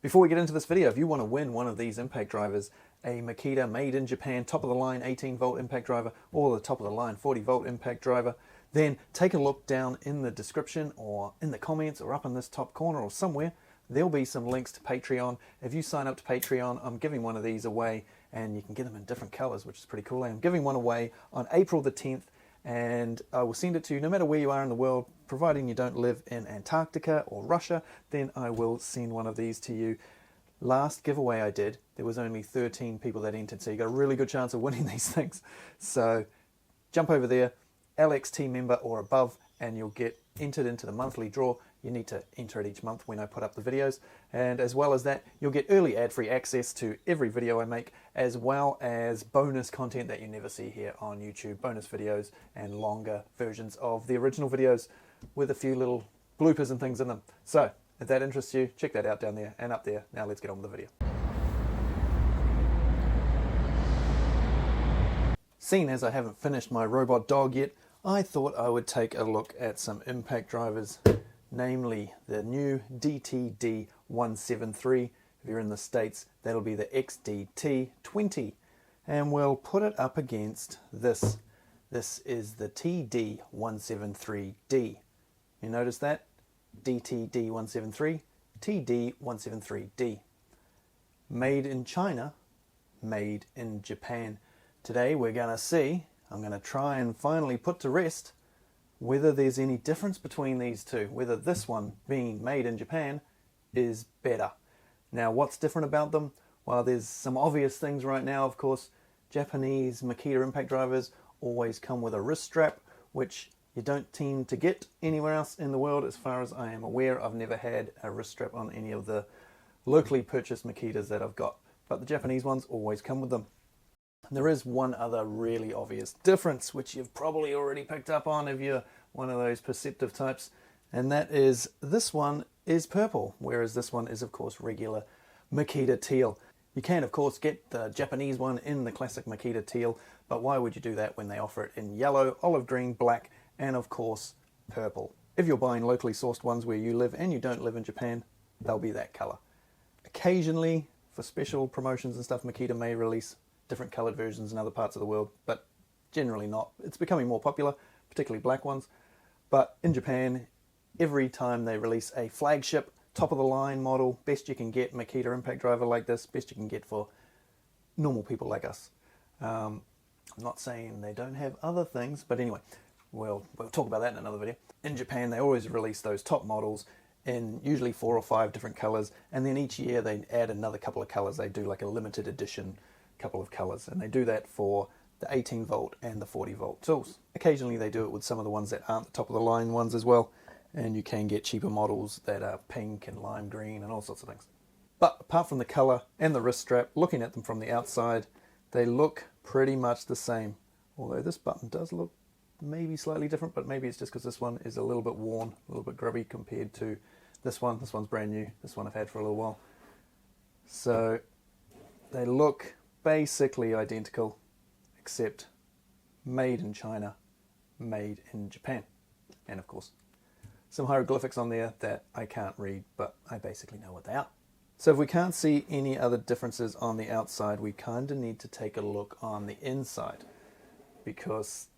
Before we get into this video, if you want to win one of these impact drivers, a Makita made in Japan, top of the line 18 volt impact driver, or the top of the line 40 volt impact driver, then take a look down in the description or in the comments or up in this top corner or somewhere. There'll be some links to Patreon. If you sign up to Patreon, I'm giving one of these away, and you can get them in different colors, which is pretty cool. I'm giving one away on April the 10th, and I will send it to you no matter where you are in the world, providing you don't live in Antarctica or Russia, then I will send one of these to you. Last giveaway I did, there was only 13 people that entered, so you got a really good chance of winning these things. So jump over there, LXT member or above, and you'll get entered into the monthly draw. You need to enter it each month when I put up the videos, and as well as that, you'll get early ad-free access to every video I make, as well as bonus content that you never see here on YouTube, bonus videos and longer versions of the original videos with a few little bloopers and things in them. So if that interests you, check that out down there and up there. Now let's get on with the video. Seeing as I haven't finished my robot dog yet, I thought I would take a look at some impact drivers, namely the new DTD173. If you're in the States, that'll be the XDT20, and we'll put it up against this. This is the TD173D. You notice that? DTD173, TD173D. Made in China, made in Japan. Today we're going to see, I'm going to try and finally put to rest whether there's any difference between these two, whether this one being made in Japan is better. Now what's different about them? Well, there's some obvious things right now, of course. Japanese Makita impact drivers always come with a wrist strap, which you don't tend to get anywhere else in the world as far as I am aware. I've never had a wrist strap on any of the locally purchased Makitas that I've got, but the Japanese ones always come with them. There is one other really obvious difference, which you've probably already picked up on if you're one of those perceptive types, and that is this one is purple, whereas this one is of course regular Makita teal. You can of course get the Japanese one in the classic Makita teal, but why would you do that when they offer it in yellow, olive green, black, and of course purple? If you're buying locally sourced ones where you live and you don't live in Japan, they'll be that color. Occasionally, for special promotions and stuff, Makita may release different colored versions in other parts of the world, but generally not. It's becoming more popular, particularly black ones. But in Japan, every time they release a flagship, top of the line model, best you can get Makita impact driver like this, best you can get for normal people like us. I'm not saying they don't have other things, but anyway, we'll talk about that in another video. In Japan, they always release those top models in usually 4 or 5 different colors, and then each year they add another couple of colors. They do like a limited edition couple of colors, and they do that for the 18 volt and the 40 volt tools. Occasionally they do it with some of the ones that aren't the top of the line ones as well, and you can get cheaper models that are pink and lime green and all sorts of things. But apart from the color and the wrist strap, looking at them from the outside, they look pretty much the same, although this button does look maybe slightly different, but maybe it's just because this one is a little bit worn, a little bit grubby compared to this one. This one's brand new, this one I've had for a little while. So they look basically identical, except made in China, made in Japan. And of course, some hieroglyphics on there that I can't read, but I basically know what they are. So if we can't see any other differences on the outside, we kind of need to take a look on the inside, because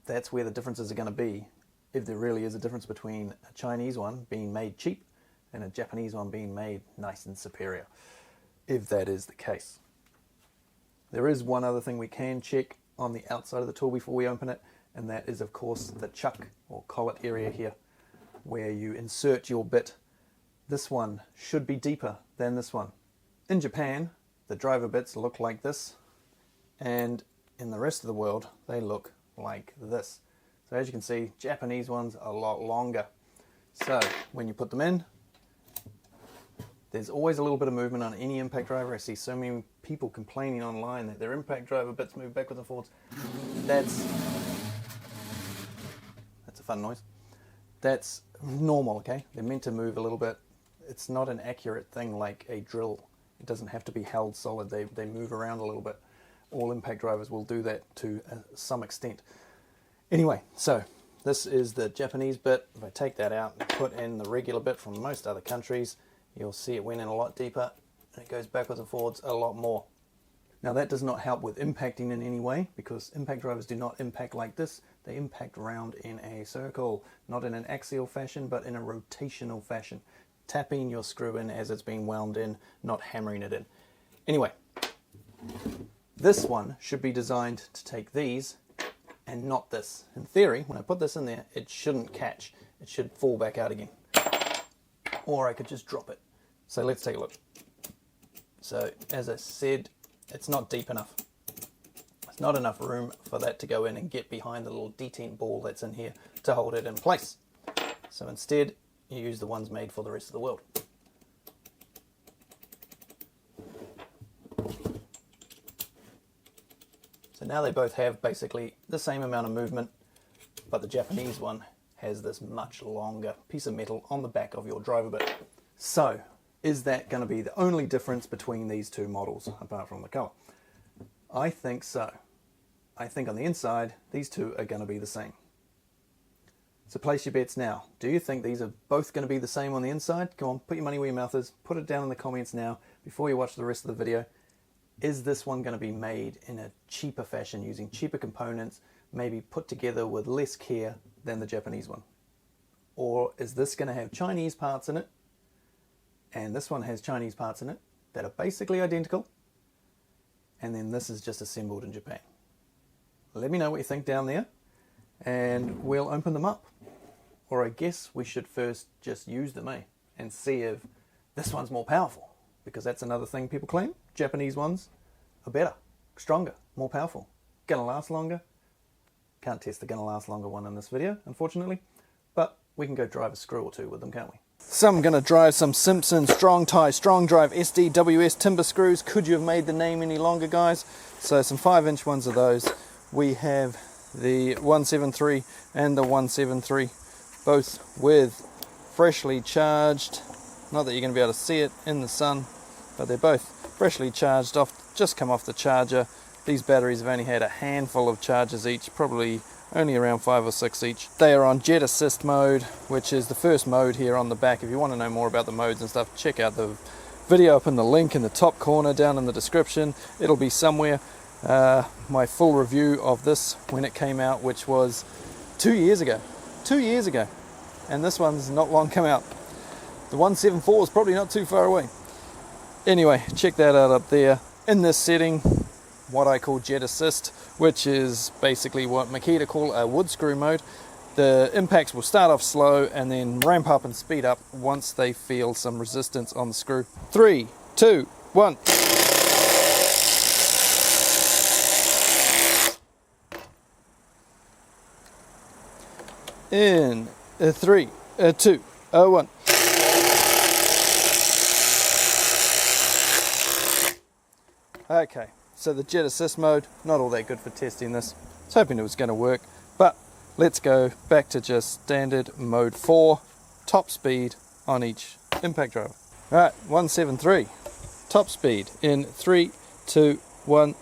that's where the differences are going to be, if there really is a difference between a Chinese one being made cheap and a Japanese one being made nice and superior, if that is the case. There is one other thing we can check on the outside of the tool before we open it, and that is of course the chuck or collet area here where you insert your bit. This one should be deeper than this one. In Japan, the driver bits look like this, and in the rest of the world they look like this. So as you can see, Japanese ones are a lot longer. So when you put them in, there's always a little bit of movement on any impact driver. I see so many people complaining online that their impact driver bits move backwards and forwards. That's a fun noise. That's normal, okay? They're meant to move a little bit. It's not an accurate thing like a drill. It doesn't have to be held solid. They move around a little bit. All impact drivers will do that to some extent. Anyway, so this is the Japanese bit. If I take that out and put in the regular bit from most other countries, you'll see it went in a lot deeper and it goes backwards and forwards a lot more. Now that does not help with impacting in any way, because impact drivers do not impact like this. They impact round in a circle, not in an axial fashion, but in a rotational fashion. Tapping your screw in as it's being wound in, not hammering it in. Anyway, this one should be designed to take these and not this. In theory, when I put this in there, it shouldn't catch. It should fall back out again. Or I could just drop it. So let's take a look. So as I said, it's not deep enough. There's not enough room for that to go in and get behind the little detent ball that's in here to hold it in place. So instead, you use the ones made for the rest of the world. So now they both have basically the same amount of movement, but the Japanese one has this much longer piece of metal on the back of your driver bit. So, is that going to be the only difference between these two models, apart from the colour? I think so. I think on the inside, these two are going to be the same. So place your bets now. Do you think these are both going to be the same on the inside? Come on, put your money where your mouth is. Put it down in the comments now, before you watch the rest of the video. Is this one going to be made in a cheaper fashion, using cheaper components, maybe put together with less care than the Japanese one? Or is this going to have Chinese parts in it, and this one has Chinese parts in it that are basically identical, and then this is just assembled in Japan? Let me know what you think down there, and we'll open them up. Or I guess we should first just use them, and see if this one's more powerful, because that's another thing people claim. Japanese ones are better, stronger, more powerful, gonna last longer. Can't test the gonna last longer one in this video, unfortunately, but we can go drive a screw or two with them, can't we? So I'm gonna drive some Simpson Strong Tie Strong Drive SDWS timber screws. Could you have made the name any longer, guys? So some 5-inch ones of those. We have the 173 and the 173, both with freshly charged. Not that you're going to be able to see it in the sun, but they're both freshly charged off, just come off the charger. These batteries have only had a handful of charges each, probably only around 5 or 6 each. They are on jet assist mode, which is the first mode here on the back. If you want to know more about the modes and stuff, check out the video up in the link in the top corner down in the description. It'll be somewhere. My full review of this when it came out, which was 2 years ago. 2 years ago. And this one's not long come out. The 174 is probably not too far away. Anyway, check that out up there. In this setting, what I call jet assist, which is basically what Makita call a wood screw mode. The impacts will start off slow and then ramp up and speed up once they feel some resistance on the screw. 3, 2, 1. In 3, 2, 1. Okay, so the jet assist mode, not all that good for testing this. I was hoping it was going to work, but let's go back to just standard mode 4, top speed on each impact driver. Alright, 173, top speed in 3, 2, 1.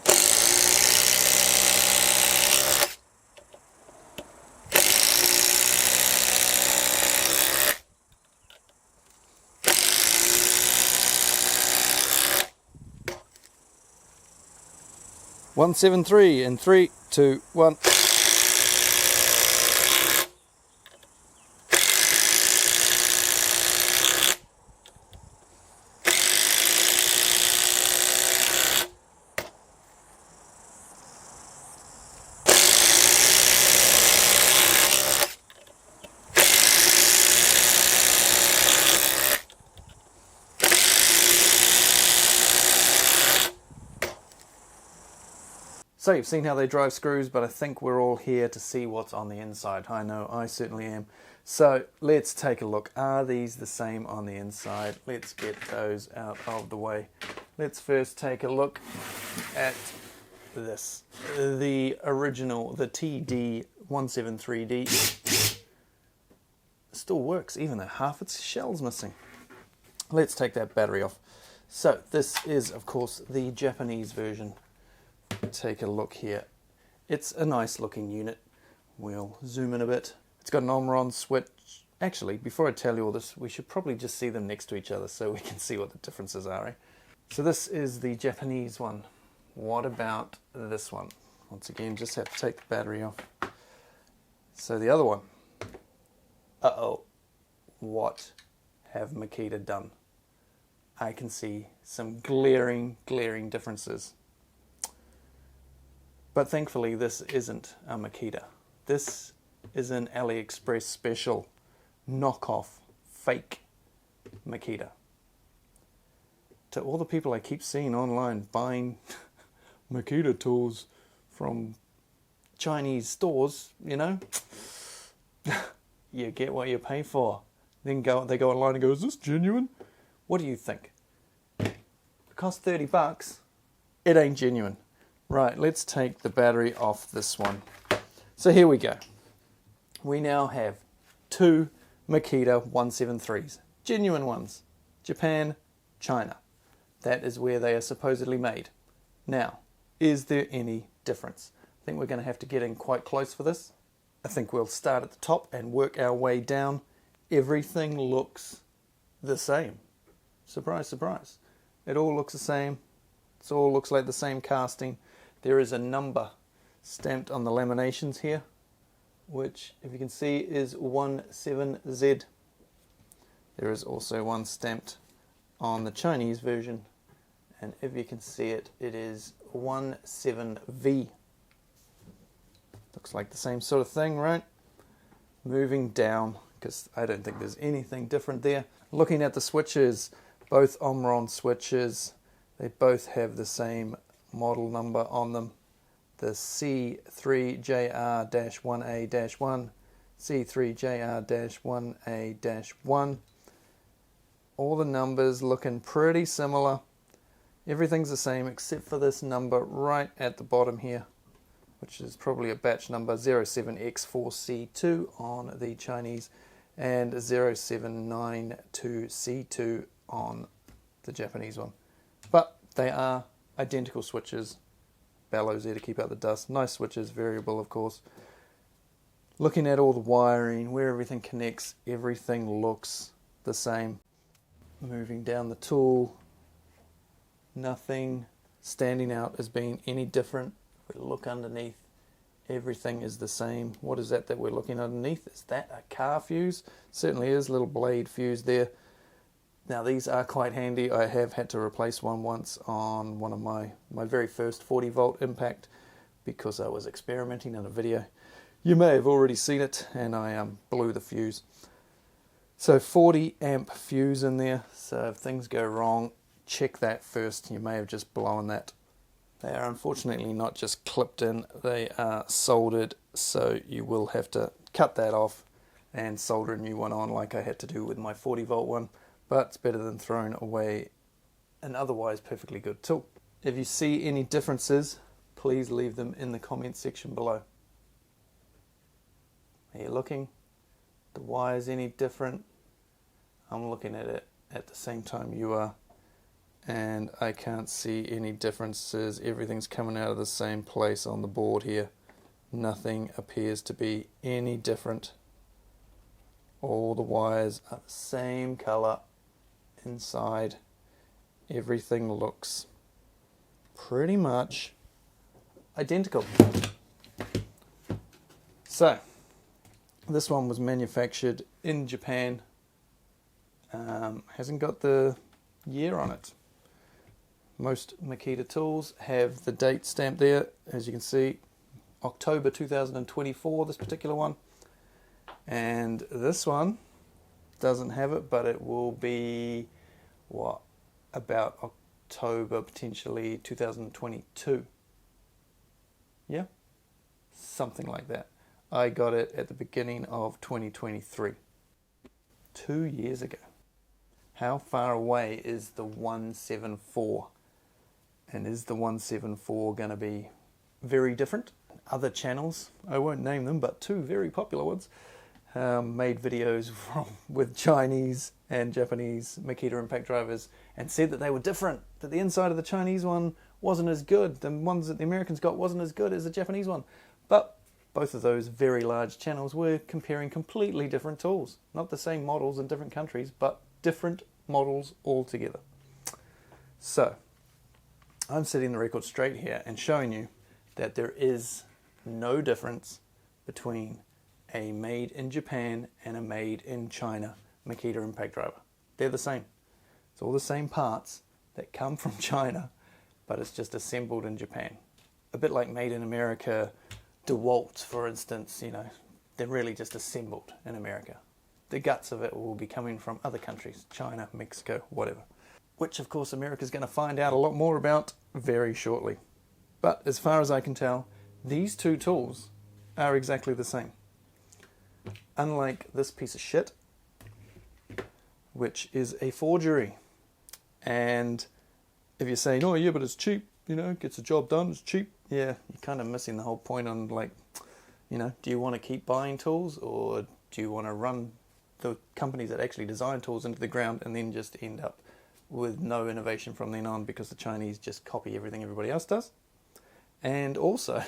One 173 in 3, 2, 1. So you've seen how they drive screws, but I think we're all here to see what's on the inside. I know, I certainly am. So let's take a look. Are these the same on the inside? Let's get those out of the way. Let's first take a look at this. The original, the TD173D, still works, even though half its shell's missing. Let's take that battery off. So this is, of course, the Japanese version. Take a look here. It's a nice looking unit. We'll zoom in a bit. It's got an Omron switch, Actually, before I tell you all this, we should probably just see them next to each other so we can see what the differences are. Eh? So this is the Japanese one. What about this one? Once again, just have to take the battery off. So the other one. Uh-oh. What have Makita done? I can see some glaring differences. But thankfully this isn't a Makita. This is an AliExpress special knockoff fake Makita. To all the people I keep seeing online buying Makita tools from Chinese stores, you know, you get what you pay for. Then they go online and go, is this genuine? What do you think? It costs $30. It ain't genuine. Right, let's take the battery off this one. So here we go. We now have two Makita 173s, genuine ones. Japan, China. That is where they are supposedly made. Now, is there any difference? I think we're going to have to get in quite close for this. I think we'll start at the top and work our way down. Everything looks the same. Surprise, surprise. It all looks the same. It all looks like the same casting. There is a number stamped on the laminations here, which, if you can see, is 17Z. There is also one stamped on the Chinese version, and if you can see it, it is 17V. Looks like the same sort of thing, right? Moving down, because I don't think there's anything different there. Looking at the switches, both Omron switches, they both have the same model number on them. The C3JR-1A-1, C3JR-1A-1. All the numbers looking pretty similar. Everything's the same except for this number right at the bottom here, which is probably a batch number, 07X4C2 on the Chinese and 0792C2 on the Japanese one. But they are identical switches. Bellows there to keep out the dust. Nice switches, variable of course. Looking at all the wiring, where everything connects, everything looks the same. Moving down the tool, nothing standing out as being any different. If we look underneath, everything is the same. What is that we're looking underneath? Is that a car fuse? Certainly is, little blade fuse there. Now these are quite handy. I have had to replace one once on one of my very first 40 volt Impact because I was experimenting in a video. You may have already seen it, and I blew the fuse. So 40 amp fuse in there, so if things go wrong, check that first. You may have just blown that. They are unfortunately not just clipped in, they are soldered, so you will have to cut that off and solder a new one on like I had to do with my 40 volt one. But it's better than throwing away an otherwise perfectly good tool. If you see any differences, please leave them in the comment section below. Are you looking? The wires any different? I'm looking at it at the same time you are, and I can't see any differences. Everything's coming out of the same place on the board here. Nothing appears to be any different. All the wires are the same color. Inside, everything looks pretty much identical. So, this one was manufactured in Japan. Hasn't got the year on it. Most Makita tools have the date stamped there, as you can see, October 2024, this particular one. And this one doesn't have it, but it will be, what, about October, potentially 2022. Yeah? Something like that. I got it at the beginning of 2023. 2 years ago. How far away is the 174? And is the 174 going to be very different? Other channels, I won't name them, but two very popular ones, made videos with Chinese and Japanese Makita Impact drivers and said that they were different, that the inside of the Chinese one wasn't as good, the ones that the Americans got wasn't as good as the Japanese one. But both of those very large channels were comparing completely different tools. Not the same models in different countries, but different models altogether. So, I'm setting the record straight here and showing you that there is no difference between a made in Japan and a made in China Makita Impact driver. They're the same. It's all the same parts that come from China, but it's just assembled in Japan. A bit like made in America DeWalt's, for instance, you know, they're really just assembled in America. The guts of it will be coming from other countries, China, Mexico, whatever. Which, of course, America's going to find out a lot more about very shortly. But as far as I can tell, these two tools are exactly the same. Unlike this piece of shit, which is a forgery. And if you're saying, oh yeah, but it's cheap, you know, gets the job done, it's cheap. Yeah, you're kind of missing the whole point on, like, you know, do you want to keep buying tools, or do you want to run the companies that actually design tools into the ground and then just end up with no innovation from then on because the Chinese just copy everything everybody else does? And also,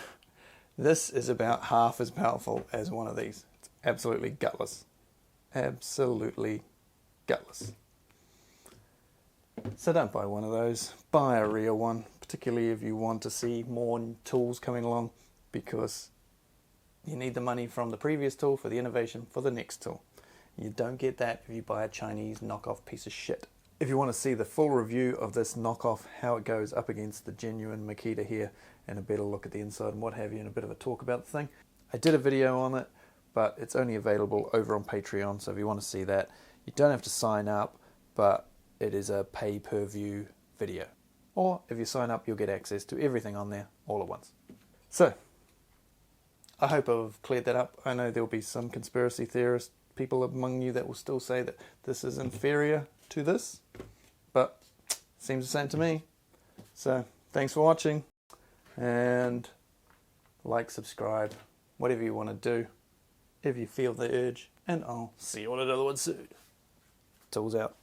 this is about half as powerful as one of these. It's absolutely gutless. Absolutely gutless. So don't buy one of those. Buy a real one, particularly if you want to see more tools coming along, because you need the money from the previous tool for the innovation for the next tool. You don't get that if you buy a Chinese knockoff piece of shit. If you want to see the full review of this knockoff, how it goes up against the genuine Makita here, and a better look at the inside and what have you, and a bit of a talk about the thing, I did a video on it, but it's only available over on Patreon, so if you want to see that, you don't have to sign up, but it is a pay-per-view video. Or if you sign up, you'll get access to everything on there all at once. So, I hope I've cleared that up. I know there'll be some conspiracy theorist people among you that will still say that this is inferior to this, but seems the same to me. So, thanks for watching, and like, subscribe, whatever you want to do, if you feel the urge, and I'll see you on another one soon. Tools out.